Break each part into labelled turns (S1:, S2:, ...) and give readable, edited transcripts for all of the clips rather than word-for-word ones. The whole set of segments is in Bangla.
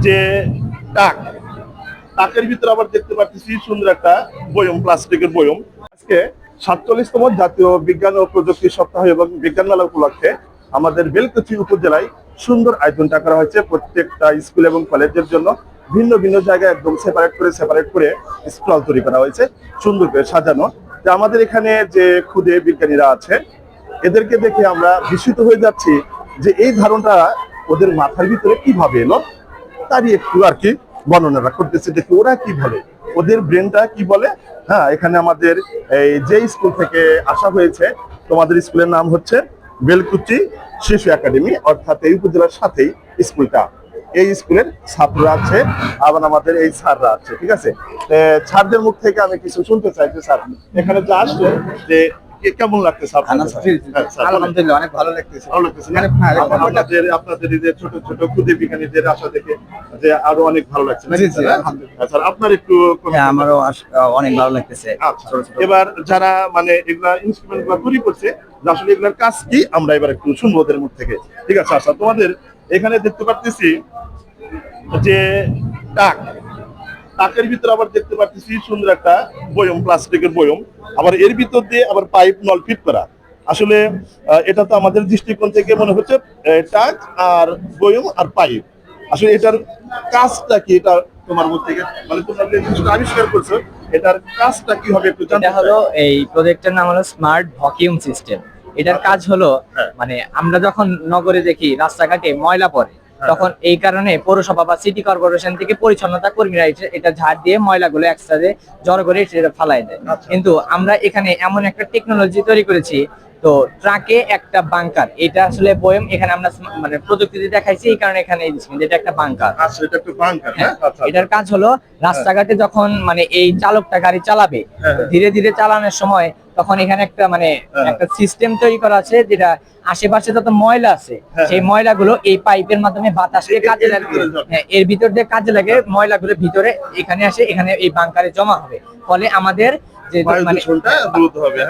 S1: যে টাক তাকের ভিতরে আবার দেখতে পাচ্ছি সুন্দর একটা বয়ম, প্লাস্টিকের বয়ম। আজকে 47তম জাতীয় বিজ্ঞান ও প্রযুক্তি সপ্তাহ এবং বিজ্ঞান মেলা উপলক্ষে আমাদের বেলকুচি উপজেলায় সুন্দর আয়োজনটা করা হয়েছে। প্রত্যেকটা স্কুল এবং কলেজের জন্য ভিন্ন ভিন্ন জায়গায় একদম সেপারেট করে স্টল তৈরি করা হয়েছে, সুন্দর করে সাজানো। যে আমাদের এখানে যে ক্ষুদে বিজ্ঞানীরা আছে, এদেরকে দেখে আমরা বিস্মিত হয়ে যাচ্ছি যে এই ধারণা ওদের মাথার ভিতরে কিভাবে এলো, তারই একটু আর কি বর্ণনা করতেছে, দেখি ওরা কি বলে, ওদের ব্রেনটা কি বলে। হ্যাঁ, এখানে আমাদের এই যে স্কুল থেকে আসা হয়েছে, তোমাদের স্কুলের নাম হচ্ছে বেলকুচি শিশু একাডেমি, অর্থাৎ এই উপজেলার সাথেই স্কুলটা। এই স্কুলের ছাত্ররা আছে, আবার আমাদের এই স্যাররা আছে। ঠিক আছে, স্যারদের মুখ থেকে আমি কিছু শুনতে চাই যে স্যার এখানে যে আসলেন, যে কেমন লাগতেছে
S2: আলহামদুলিল্লাহ, অনেক ভালো লাগতেছে।
S1: ভালো লাগতেছে না? আপনাদের এই যে ছোট ছোট ক্ষুদে বিজ্ঞানীদের আশা দেখে যে আরো অনেক ভালো লাগছে। স্যার আপনার একটু
S2: আমারও অনেক ভালো লাগতেছে।
S1: আচ্ছা, এবার যারা মানে এগুলা ইনস্ট্রুমেন্ট গুলা তৈরি করছে, যে আসলে এগুলার কাজ কি, আমরা এবার একটু শুনবো ওদের মুখ থেকে। ঠিক আছে, আচ্ছা, তোমাদের এখানে দেখতে পাচ্ছি যে টাক তাকের ভিতরে আবার দেখতে পাচ্ছি সুন্দর একটা বয়ম, প্লাস্টিকের বয়ম, আবার এর ভিতর দিয়ে আবার পাইপ নল ফিট করা। আসলে এটা তো আমাদের দৃষ্টিকোণ থেকে মনে হচ্ছে টাক আর বয়ম আর পাইপ। আসলে এটার কাজটা কি, এটা তোমার মধ্যে থেকে মানে তোমরা যে জিনিসটা আবিষ্কার করছো, এটার কাজটা কি হবে একটু জানতে
S3: এটা হলো এই প্রজেক্টের নাম হলো স্মার্ট ভ্যাকুয়াম সিস্টেম। এটার কাজ হলো মানে আমরা যখন নগরে দেখি রাস্তাঘাটে ময়লা পড়ে, তখন এই কারণে পৌরসভা বা সিটি কর্পোরেশন থেকে পরিচ্ছন্নতা কর্মীরা এটা ঝাড় দিয়ে ময়লাগুলো একসাথে জড়ো করে এটা ফালাই দেয়। কিন্তু আমরা এখানে এমন একটা টেকনোলজি তৈরি করেছি, তো ট্রাকে একটা বাংকার, এটা আসলে বয়ম এখানে আমরা মানে প্রযুক্তিতে দেখাইছি, এই কারণে এখানে এটা একটা বাংকার।
S1: আচ্ছা, এটা একটু বাংকার।
S3: হ্যাঁ, এটার কাজ হলো রাস্তাঘাটে যখন মানে এই চালকটা গাড়ি চালাবে, ধীরে ধীরে চালানোর সময় তখন এখানে একটা মানে একটা সিস্টেম তৈরি করা আছে, যেটা আশেপাশে যত ময়লা আছে সেই ময়লাগুলো এই পাইপের মাধ্যমে বাতাসে কাজে লাগে। হ্যাঁ, এর ভিতর দিয়ে কাজে লাগে, ময়লাগুলো ভিতরে এখানে আসে, এখানে এই বাংকারে জমা হবে। ফলে আমাদের যে মানে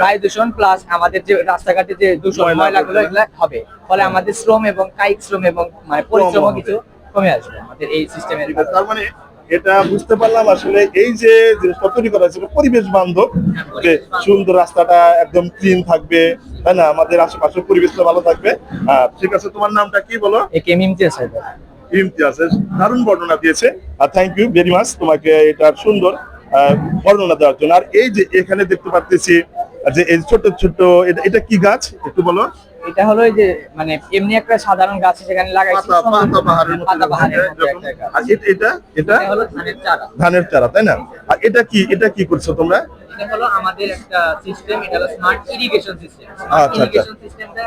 S3: বায়ু দূষণ প্লাস আমাদের যে রাস্তাঘাটে যে দূষণ ময়লাগুলো এগুলো হবে, ফলে আমাদের শ্রম এবং কায়িক শ্রম এবং মানে পরিশ্রম কিছু কমে আসবে আমাদের এই সিস্টেমের।
S1: তার মানে এটা বুঝতে পারলাম আসলে এই যে জিনিসটা তৈরি করা হয়েছে পরিবেশ বান্ধব, যে সুন্দর রাস্তাটা একদম ক্লিন থাকবে, তাই না, আমাদের আশেপাশের পরিবেশটা ভালো থাকবে। ঠিক আছে, তোমার নামটা কি বলো? ইমতিয়াজ, দারুণ বর্ণনা দিয়েছে, আর থ্যাংক ইউ ভেরি মাচ তোমাকে এটার সুন্দর বর্ণনা দেওয়ার জন্য। আর এই যে এখানে দেখতে পাচ্ছি যে এই ছোট ছোট, এটা কি গাছ একটু বলো?
S3: এটা হলো এই যে মানে এমনি একটা সাধারণ গাছ সেখানে লাগাইছি,
S1: এটা
S3: হলো ধানের চারা।
S1: ধানের চারা, তাই না? আর এটা কি করছো তোমরা?
S3: এটা হলো আমাদের একটা সিস্টেম, এটা হলো স্মার্ট ইরিগেশন সিস্টেম। ইরিগেশন সিস্টেমটা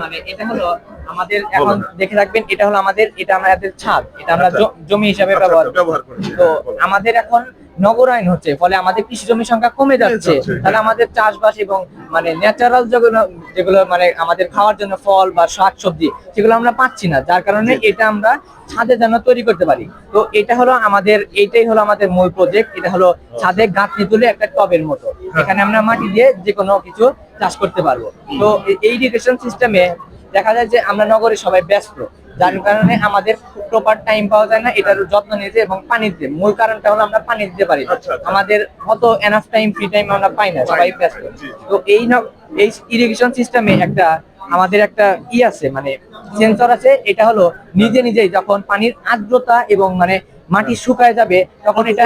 S3: মানে এটা হলো আমাদের এখন দেখে রাখবেন, এটা হলো আমাদের, এটা আমাদের ছাদ, এটা আমরা জমি হিসাবে ব্যবহার করি। তো আমাদের এখন নগরায়ন হচ্ছে, ফলে আমাদের কৃষি জমির সংখ্যা কমে যাচ্ছে। তাহলে আমাদের চাষবাস এবং মানে ন্যাচারাল যেগুলো মানে আমাদের খাওয়ার জন্য ফল বা শাকসবজি, সেগুলো আমরা পাচ্ছি না, যার কারণে এটা আমরা ছাদে যেন তৈরি করতে পারি। তো এটা হলো আমাদের, এইটাই হলো আমাদের মূল প্রজেক্ট। এটা হলো ছাদে গাঁথনি তুলে একটা টবের মতো, এখানে আমরা মাটি দিয়ে যে কোনো কিছু চাষ করতে পারবো। তো এই ইরিগেশন সিস্টেমে দেখা যায় যে আমরা নগরে সবাই ব্যস্ত, যার কারণে আমাদের প্রপার টাইম পাওয়া যায় না এটার যত্ন নিতে এবং পানি দিতে। মূল কারণটা হলো আমরা পানি দিতে পারি না, আমাদের অত এনাফ টাইম, ফ্রি টাইম আমরা পাই না, সবাই ব্যস্ত। তো এই ইরিগেশন সিস্টেমে একটা আমাদের একটা আছে মানে সেন্সর আছে, এটা হলো নিজে নিজেই যখন পানির আর্দ্রতা এবং মানে মাটি শুকায় যাবে তখন এটা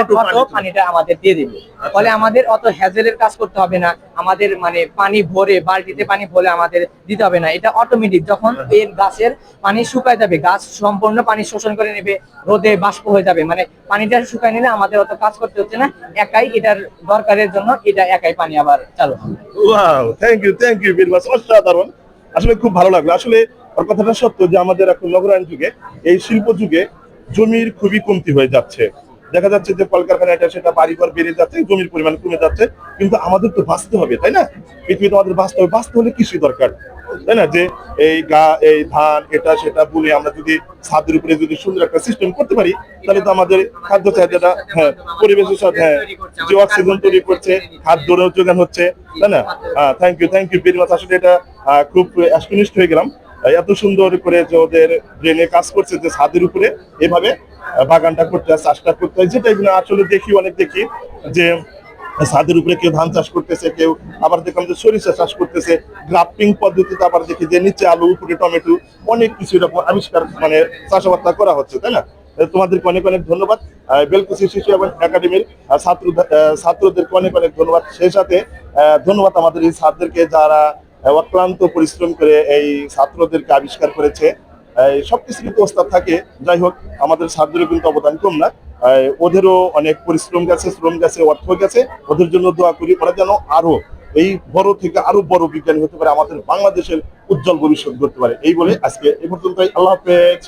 S3: পানিটা আমাদের দিয়ে দিবে। ফলে আমাদের অত হ্যাজেলের কাজ করতে হবে না, আমাদের মানে পানি ভরে বালতিতে পানি ভরে আমাদের দিতে হবে না। এটা অটোমেটিক যখন এর গাছের পানি শুকায় যাবে, গাছ সম্পূর্ণ পানি শোষণ করে নেবে, রোদে বাষ্প হয়ে যাবে, মানে পানিটা শুকায় নিলে আমাদের অত কাজ করতে হচ্ছে না, একাই এটার দরকারের জন্য এটা একাই পানি আবার চালু হবে।
S1: Wow, thank you very much, অসাধারণ। আসলে খুব ভালো লাগলো। আসলে ওর কথাটা সত্য যে আমাদের এখন নগরায়ণ যুগে, এই শিল্প যুগে জমির খুবই কমতি হয়ে যাচ্ছে। দেখা যাচ্ছে যে কলকারখানা এটা সেটা বাড়িঘর বেড়ে যাচ্ছে, জমির পরিমাণ কমে যাচ্ছে। কিন্তু আমাদের তো বাঁচতে হবে, তাই না? পৃথিবীতে আমাদের বাঁচতে হবে, বাঁচতে হলে কৃষি দরকার, তাই না? যে এই ধান এটা সেটা বলে আমরা যদি ছাদের উপরে যদি সুন্দর একটা সিস্টেম করতে পারি, তাহলে তো আমাদের খাদ্য চাহিদাটা, হ্যাঁ, পরিবেশের সাথে, হ্যাঁ, যে অক্সিজেন তৈরি করছে, খাদ্য যোগান হচ্ছে, তাই না? Thank you very much. আসলে এটা খুব একনিষ্ঠ হয়ে গেলাম। এত সুন্দর করে যে ওদের ব্রেনে কাজ করছে যে ছাদের উপরে এভাবে বাগানটা করতে হয়, চাষটা করতে হয়, যেটাই না আসলে অনেক দেখি যে ছাদের উপরে কেউ ধান চাষ করতেছে, কেউ আবার দেখলাম যে সরিষা চাষ করতেছে, গ্রাফটিং পদ্ধতিতে আবার দেখি যে নিচে আলু উপরে টমেটো, অনেক কিছু এরকম আবিষ্কার মানে চাষাবাদ করা হচ্ছে, তাই না? তোমাদেরকে অনেক অনেক ধন্যবাদ। বেলকুচি শিশু এবং একাডেমির ছাত্রদেরকে অনেক অনেক ধন্যবাদ। সেই সাথে ধন্যবাদ আমাদের এই ছাত্রদেরকে যারা অক্লান্ত পরিশ্রম করে এই ছাত্রদেরকে আবিষ্কার করেছে। সবকিছু কিন্তু ওস্তাদ থাকে, যাই হোক আমাদের ছাত্রদের কিন্তু অবদান কম না। ওদেরও অনেক পরিশ্রম গেছে, শ্রম গেছে, অর্থ গেছে। ওদের জন্য দোয়া করি, ওরা যেন আরো এই বড় থেকে আরো বড় বিজ্ঞানী হতে পারে, আমাদের বাংলাদেশের উজ্জ্বল ভবিষ্যৎ করতে পারে। এই বলে আজকে এ পর্যন্তই। আল্লাহ হাফেজ।